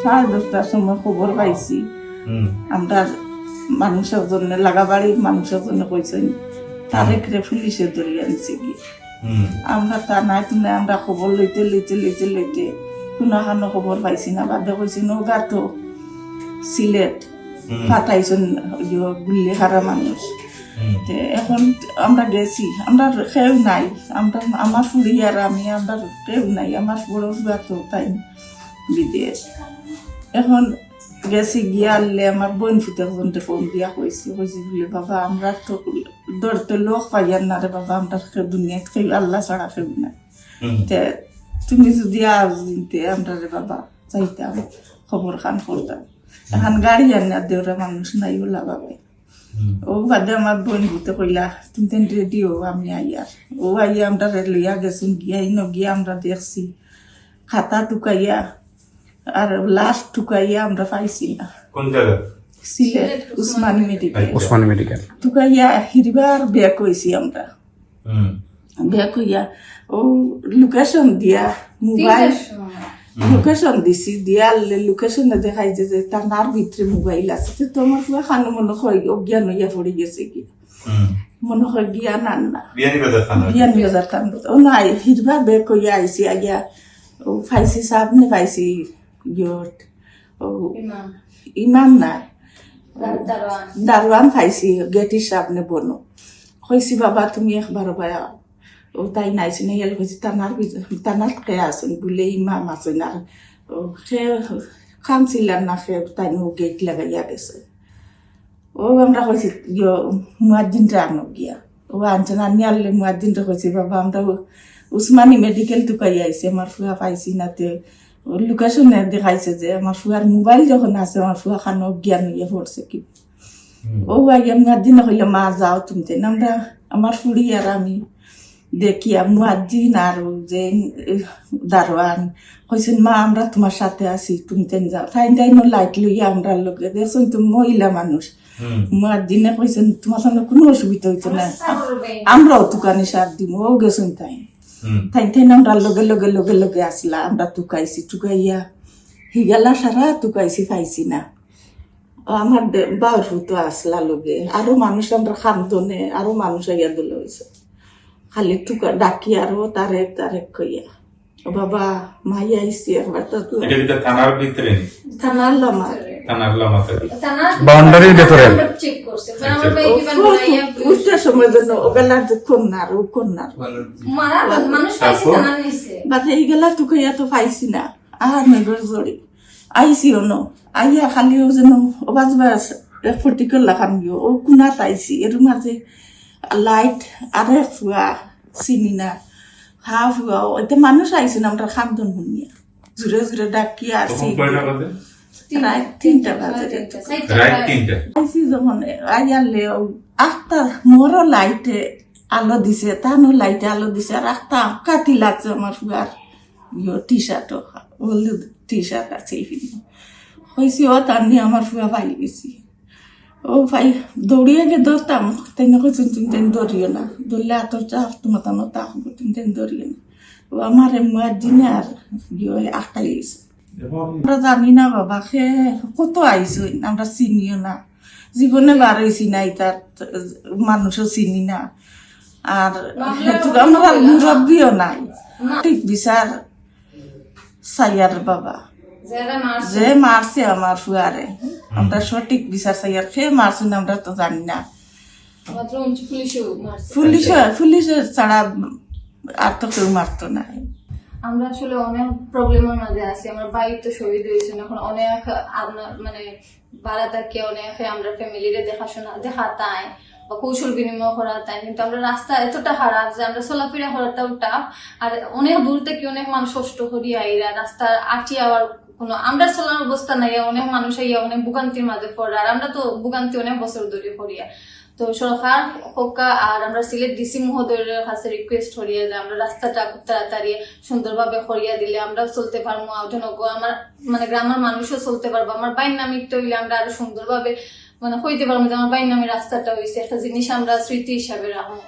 10:30টার সময় খবর পাইছি আমরা মানুষের জন্য লাগাবাড়ির মানুষের জন্য কইছেন তারেকরে পুলিশে ধরিয়ে আনছে কি আমরা তা নাই তুমি আমরা খবর লইতে লইতে লইতে লইতে কোনো হানো খবর পাইছি না বাদে কইছি নৌকা তো সিলেট পাঠাইছেন গুল্লি হারা মানুষ। এখন আমরা গেছি আমরা কেউ নাই আমরা আমার ফুড়ি আর আমি আমরা কেউ নাই আমার বড় তো তাই বিদেশ। এখন গেছি গিয়া আনলে আমার বোন ফুটে ফোন দিয়া কইছি বলে বাবা আমরা তো ধরতে লোক পাইয়ার না রে বাবা আমরা দুনিয়াতে কেউ আল্লাহ ছাড়া কেউ নাই তুমি যদি আজতে আমরা রে বাবা চাইতাম খবর খান করতাম। এখন গাড়ি আনার দেওরা মানুষ নাই ওলা বাবা ও বাদে আমার বোন ভূতে কইলা তুমি তেন রেডি হো আমি আইয়ার ও আইয়া আমরা লইয়া গেছি গিয়া গিয়া আমরা দেখছি খাতা টুকাইয়া আর লাশ টুকাইয়া আমরা পাইছি না। কোন জায়গা? সিলেট উসমানী মেডিকেল মেডিকেল টুকাইয়া হিরবার বিয়া কইছি আমরা বিয়া কইয়া ও লোকেশন দিয়া মোবাইল লোকেশন দিছি দিয়া লোকেশনে দেখাইছে যে টানার ভিতরে মোবাইল আছে তো আমার পুরো খানো মনে হয় অজ্ঞান হইয়া পড়ে গেছে কি মনে হয় জ্ঞান আন না বিয়ানীবাজার থান ও নাই হিরবার বিয়া কইয়া আইসি আগিয়া ও ফাইসি সামনে পাইছি ইয়ট ও ইমাম নাই দারওয়ান পাইছি গেটির সামনে বনো কইছি বাবা তুমি একবার ভায়া ও তাই নাইছি না ইয়াল কইছি টানার খেয়ে আসেন বলে ইমাম আছেন আর সে খানছিলেন না সে তাই গেট লাগাইয়া গেছে ও আমরা কইছি মুয়াজ্জিনটা আনো গিয়া ও আনছেন আনি আনলে মুয়াজ্জিনটা কইছি বাবা আমরা উসমানী মেডিকেল টুকাই আইছে আমার ফুয়া পাইছি নাতে লোকেশনে দেখাইছে যে আমার ফুয়ার মোবাইল যখন আছে আমার ফুয়া খানো জ্ঞান ইয়ে পড়ছে কি ও আগে মুয়াজ্জিন কইলে মা যাও তুমি আমরা আমার ফুড়ি আর আমি দেখিয়া মুয়াজ্জিন আর যে দারোয়ান কইছেন মা আমরা তোমার সাথে আছি তুমি তেন যাও তাই তাই লাইট লইয়া আমরা লোকে দেখছেন তুমি মহিলা মানুষ মুয়াজ্জিনে কইছেন তোমার সঙ্গে কোনো অসুবিধা হইতো না আমরাও দোকানে সার দিব ও গেছেন তাই তাই তাই আমরা লগে লগে লগে লগে আসলা আমরা টুকাইছি টুকাইয়া হিগালা সারা টুকাইছি পাইছি না আমার বাউর ফুটো আসলা লগে আরো মানুষ আমরা খামদনে আরো মানুষ আইয়া দলে হয়েছে খালি টুকা ডাকি আরো তারেক তারেক কইয়া ও বাবা মাই আইসি একবার তো থানার ভিতরে থানার লামা বাউন্ডারির ভেতরে উঠতে সময় জন্য ওগুলা যে কন্যার ও কন্যার বাদে এইগুলা টুকাইয়া তো পাইছি না আর মেঘর জড়ি আইসি অন আইয়া খালি ও যেন বাজবা ফটিকল লাখান গিয়ে ও কুনাত আইসি এর মাঝে লাইট আর ফুয়া চিনি না হা ফুয়া এটা মানুষ আইসি না আমরা খামদন শুনিয়া জোরে জোরে ডাকিয়া আসি রাত 3টা বাজে আইসি যখন আইয়ালে 8টা মোরও লাইটে আলো দিছে তানো লাইটে আলো দিছে আর 8টা কাতি লাগছে আমার ফুয়ার টি শার্ট হলুদ টি শার্ট আছে হয়েছি ও তার নিয়ে আমার ফুয়া পাই গেছি ও ভাই দৌড়িয়ে গে ধরতাম তাই না কইছেন তুমি তেন দৌড়িও না ধরলে আতর চাপ তোমার তানো তা হবো তুমি তেন দৌড়িও না ও আমার মুয়াজ্জিনে আর আটকাই গেছে আমরা জানি না বাবা সে কত আইসো আমরা চিনিও না জীবনে বার হয়েছি নাই তার মানুষও চিনি না আর আমরা মুরব্বীও নাই ঠিক বিচার সাইয়ার বাবা যে মারছে আমার ফুয়ারে আমরা সঠিক বিচার সাইয়ার সে মারছে না আমরা তো জানি না পুলিশে ছাড়া আর তো কেউ মারতো না। আমরা আসলে অনেক প্রবলেমের মাঝে আছি আমার ভাই তো শহীদ হয়েছেন এখন অনেক মানে বাড়া থাকে অনেক আমরা ফ্যামিলিরে দেখাশোনা দেখাতাই বা কৌশল বিনিময় করা তাই কিন্তু আমরা রাস্তা এতটা খারাপ যে আমরা চলাফেরা করাটাও টাফ আর অনেক দূর থেকে অনেক মানুষ কষ্ট করিয়া আইরা রাস্তা আটি আবার কোনো আমরা চলার অবস্থা নাই অনেক মানুষ আইয়া অনেক ভোগান্তির মাঝে পড়ে আর আমরা তো ভোগান্তি অনেক বছর ধরে করিয়া তো সরকার হোকা আর আমরা সিলেট ডিসি মহোদয়ের কাছে রিকোয়েস্ট করিয়া যে আমরা রাস্তাটা খুব তাড়াতাড়ি সুন্দরভাবে করিয়া দিলে আমরা চলতে পারবো আমার মানে গ্রামের মানুষও চলতে পারবো আমার বাইর নামে একটু হইলে আমরা আরো সুন্দরভাবে মানে হইতে পারবো যে আমার বাইর নামে রাস্তাটা হয়েছে একটা জিনিস আমরা স্মৃতি হিসাবে রাখবো।